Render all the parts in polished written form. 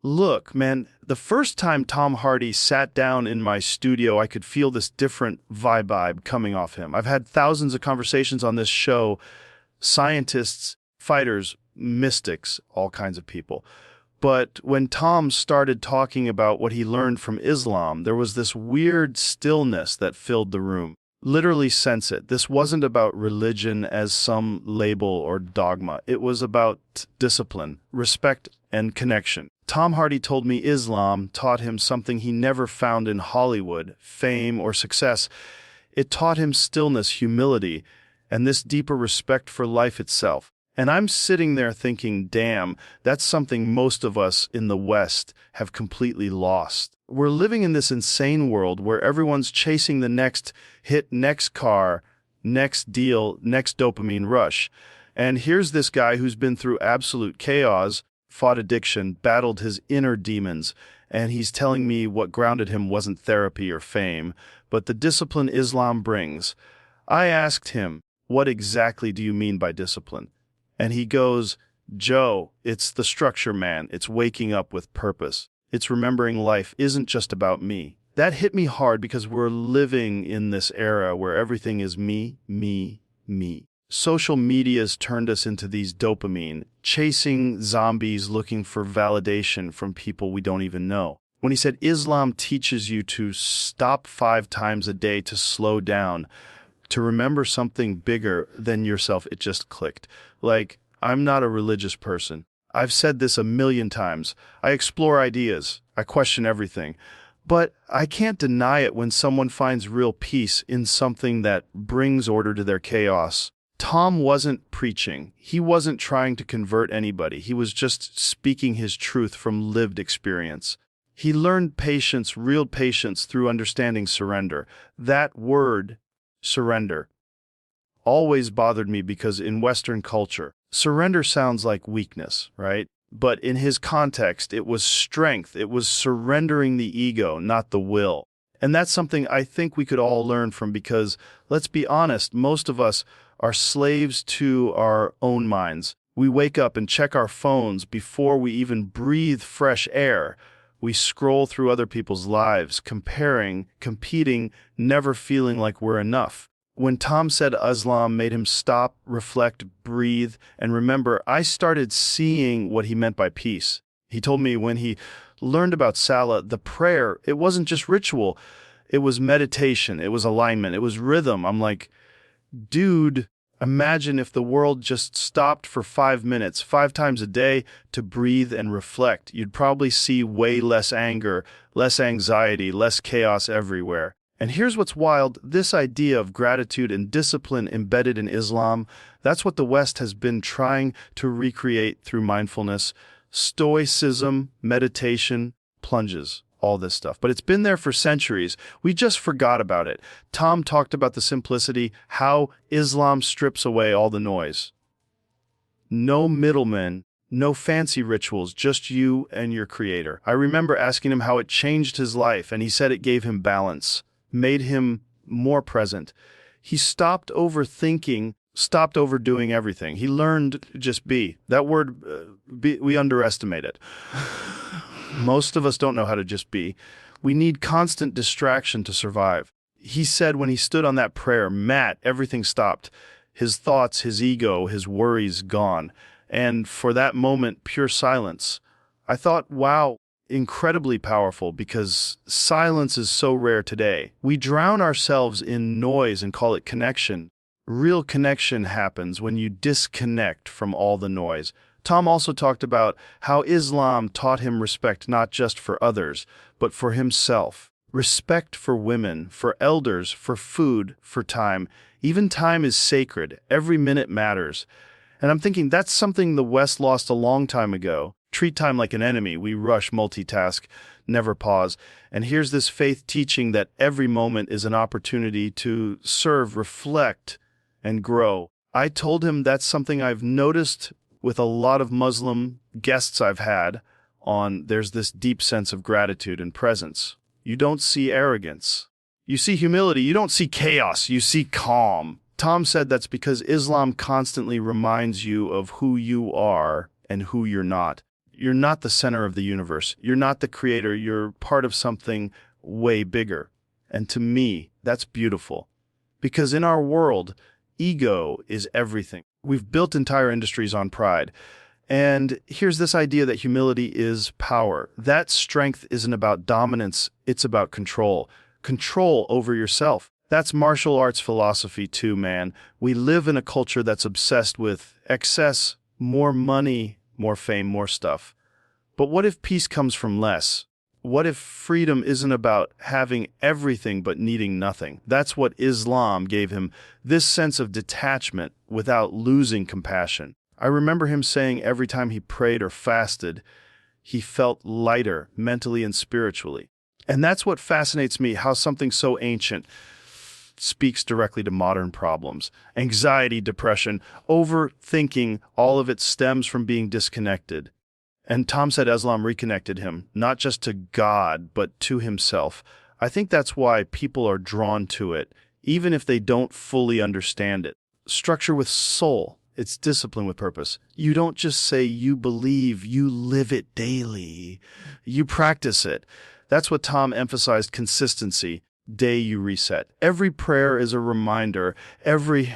Look, man, the first time Tom Hardy sat down in my studio, I could feel this different vibe coming off him. I've had thousands of conversations on this show, scientists, fighters, mystics, all kinds of people. But when Tom started talking about what he learned from Islam, there was this weird stillness that filled the room. Literally sense it. This wasn't about religion as some label or dogma. It was about discipline, respect, and connection. Tom Hardy told me Islam taught him something he never found in Hollywood, fame, or success. It taught him stillness, humility, and this deeper respect for life itself. And I'm sitting there thinking, damn, that's something most of us in the West have completely lost. We're living in this insane world where everyone's chasing the next hit, next car, next deal, next dopamine rush. And here's this guy who's been through absolute chaos, fought addiction, battled his inner demons, and he's telling me what grounded him wasn't therapy or fame, but the discipline Islam brings. I asked him, what exactly do you mean by discipline? And he goes, Joe, it's the structure, man. It's waking up with purpose. It's remembering life isn't just about me. That hit me hard because we're living in this era where everything is me, me, me. Social media's turned us into these dopamine, chasing zombies looking for validation from people we don't even know. When he said Islam teaches you to stop 5 times a day, to slow down, to remember something bigger than yourself, it just clicked. Like, I'm not a religious person. I've said this a million times. I explore ideas. I question everything. But I can't deny it when someone finds real peace in something that brings order to their chaos. Tom wasn't preaching. He wasn't trying to convert anybody. He was just speaking his truth from lived experience. He learned patience, real patience, through understanding surrender. That word, surrender, always bothered me because in Western culture, surrender sounds like weakness, right? But in his context, it was strength. It was surrendering the ego, not the will. And that's something I think we could all learn from because, let's be honest, most of us are slaves to our own minds. We wake up and check our phones before we even breathe fresh air. We scroll through other people's lives, comparing, competing, never feeling like we're enough. When Tom said Islam made him stop, reflect, breathe, and remember, I started seeing what he meant by peace. He told me when he learned about Salah, the prayer, it wasn't just ritual. It was meditation. It was alignment. It was rhythm. I'm like, dude, imagine if the world just stopped for 5 minutes, 5 times a day, to breathe and reflect. You'd probably see way less anger, less anxiety, less chaos everywhere. And here's what's wild, this idea of gratitude and discipline embedded in Islam, that's what the West has been trying to recreate through mindfulness, stoicism, meditation, plunges, all this stuff. But it's been there for centuries. We just forgot about it. Tom talked about the simplicity, how Islam strips away all the noise. No middlemen, no fancy rituals, just you and your creator. I remember asking him how it changed his life, and he said it gave him balance, made him more present. He stopped overthinking, stopped overdoing everything. He learned to just be. That word, we underestimate it. Most of us don't know how to just be. We need constant distraction to survive. He said when he stood on that prayer mat, everything stopped. His thoughts, his ego, his worries gone. And for that moment, pure silence. I thought, wow, incredibly powerful because silence is so rare today. We drown ourselves in noise and call it connection. Real connection happens when you disconnect from all the noise. Tom also talked about how Islam taught him respect not just for others, but for himself. Respect for women, for elders, for food, for time. Even time is sacred. Every minute matters. And I'm thinking that's something the West lost a long time ago. Treat time like an enemy. We rush, multitask, never pause. And here's this faith teaching that every moment is an opportunity to serve, reflect, and grow. I told him that's something I've noticed with a lot of Muslim guests I've had on. There's this deep sense of gratitude and presence. You don't see arrogance. You see humility. You don't see chaos. You see calm. Tom said that's because Islam constantly reminds you of who you are and who you're not. You're not the center of the universe. You're not the creator. You're part of something way bigger. And to me, that's beautiful. Because in our world, ego is everything. We've built entire industries on pride. And here's this idea that humility is power. That strength isn't about dominance, it's about control. Control over yourself. That's martial arts philosophy too, man. We live in a culture that's obsessed with excess, more money, more fame, more stuff. But what if peace comes from less? What if freedom isn't about having everything but needing nothing? That's what Islam gave him, this sense of detachment without losing compassion. I remember him saying every time he prayed or fasted, he felt lighter mentally and spiritually. And that's what fascinates me, how something so ancient speaks directly to modern problems. Anxiety, depression, overthinking, all of it stems from being disconnected. And Tom said Islam reconnected him, not just to God, but to himself. I think that's why people are drawn to it, even if they don't fully understand it. Structure with soul. It's discipline with purpose. You don't just say you believe, you live it daily. You practice it. That's what Tom emphasized, consistency. Day you reset. Every prayer is a reminder. Every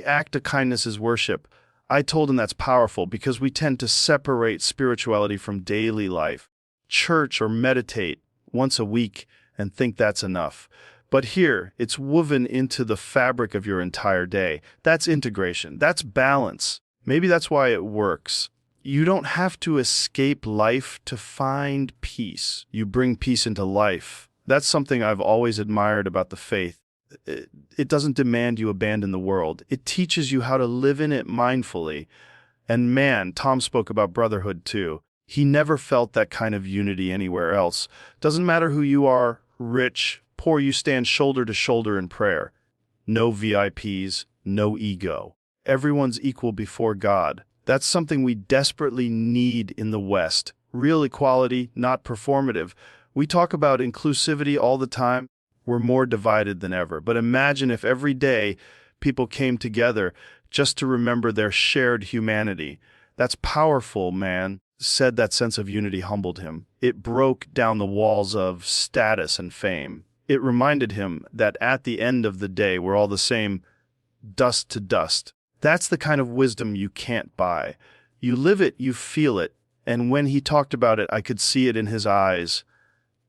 act of kindness is worship. I told him that's powerful because we tend to separate spirituality from daily life. Church or meditate once a week and think that's enough. But here, it's woven into the fabric of your entire day. That's integration. That's balance. Maybe that's why it works. You don't have to escape life to find peace. You bring peace into life. That's something I've always admired about the faith. It doesn't demand you abandon the world. It teaches you how to live in it mindfully. And man, Tom spoke about brotherhood too. He never felt that kind of unity anywhere else. Doesn't matter who you are, rich, poor, you stand shoulder to shoulder in prayer. No VIPs, no ego. Everyone's equal before God. That's something we desperately need in the West. Real equality, not performative. We talk about inclusivity all the time. We're more divided than ever. But imagine if every day people came together just to remember their shared humanity. That's powerful, man. Said that sense of unity humbled him. It broke down the walls of status and fame. It reminded him that at the end of the day, we're all the same, dust to dust. That's the kind of wisdom you can't buy. You live it, you feel it. And when he talked about it, I could see it in his eyes.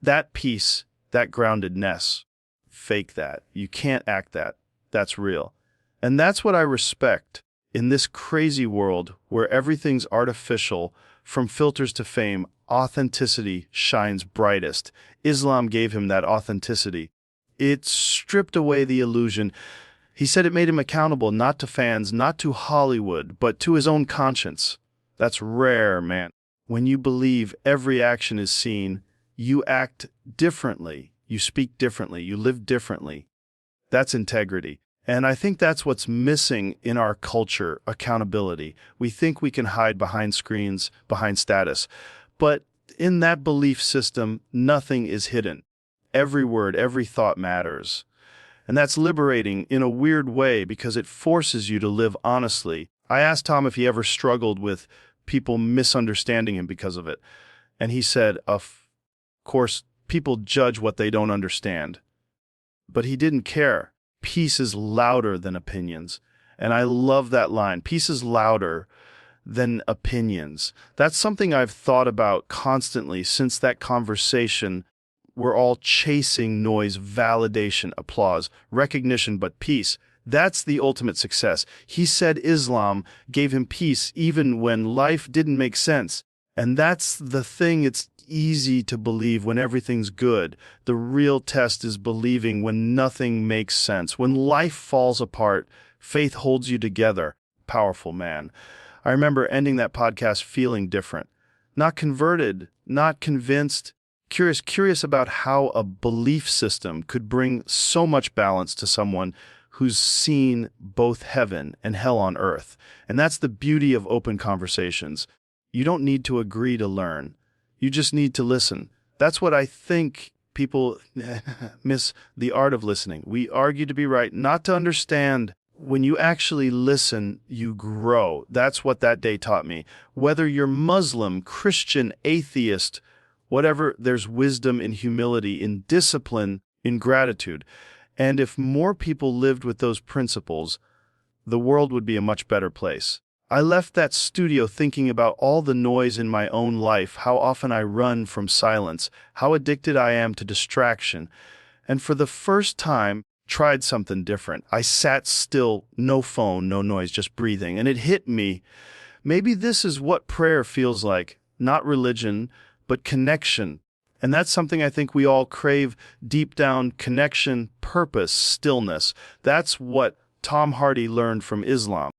That peace, that groundedness. Fake that. You can't act that. That's real. And that's what I respect in this crazy world where everything's artificial, from filters to fame. Authenticity shines brightest. Islam gave him that authenticity. It stripped away the illusion. He said it made him accountable, not to fans, not to Hollywood, but to his own conscience. That's rare, man. When you believe every action is seen, you act differently, you speak differently, you live differently. That's integrity. And I think that's what's missing in our culture, accountability. We think we can hide behind screens, behind status. But in that belief system, nothing is hidden. Every word, every thought matters. And that's liberating in a weird way because it forces you to live honestly. I asked Tom if he ever struggled with people misunderstanding him because of it. And he said, of course, people judge what they don't understand. But he didn't care. Peace is louder than opinions. And I love that line. Peace is louder than opinions. That's something I've thought about constantly since that conversation. We're all chasing noise, validation, applause, recognition, but peace. That's the ultimate success. He said Islam gave him peace even when life didn't make sense. And that's the thing. It's easy to believe when everything's good. The real test is believing when nothing makes sense. When life falls apart, faith holds you together. Powerful, man. I remember ending that podcast feeling different. Not converted, not convinced, curious about how a belief system could bring so much balance to someone who's seen both heaven and hell on earth. And that's the beauty of open conversations. You don't need to agree to learn. You just need to listen. That's what I think people miss, the art of listening. We argue to be right, not to understand. When you actually listen, you grow. That's what that day taught me. Whether you're Muslim, Christian, atheist, whatever, there's wisdom in humility, in discipline, in gratitude. And if more people lived with those principles, the world would be a much better place. I left that studio thinking about all the noise in my own life, how often I run from silence, how addicted I am to distraction. And for the first time, tried something different. I sat still, no phone, no noise, just breathing. And it hit me. Maybe this is what prayer feels like. Not religion, but connection. And that's something I think we all crave deep down: connection, purpose, stillness. That's what Tom Hardy learned from Islam.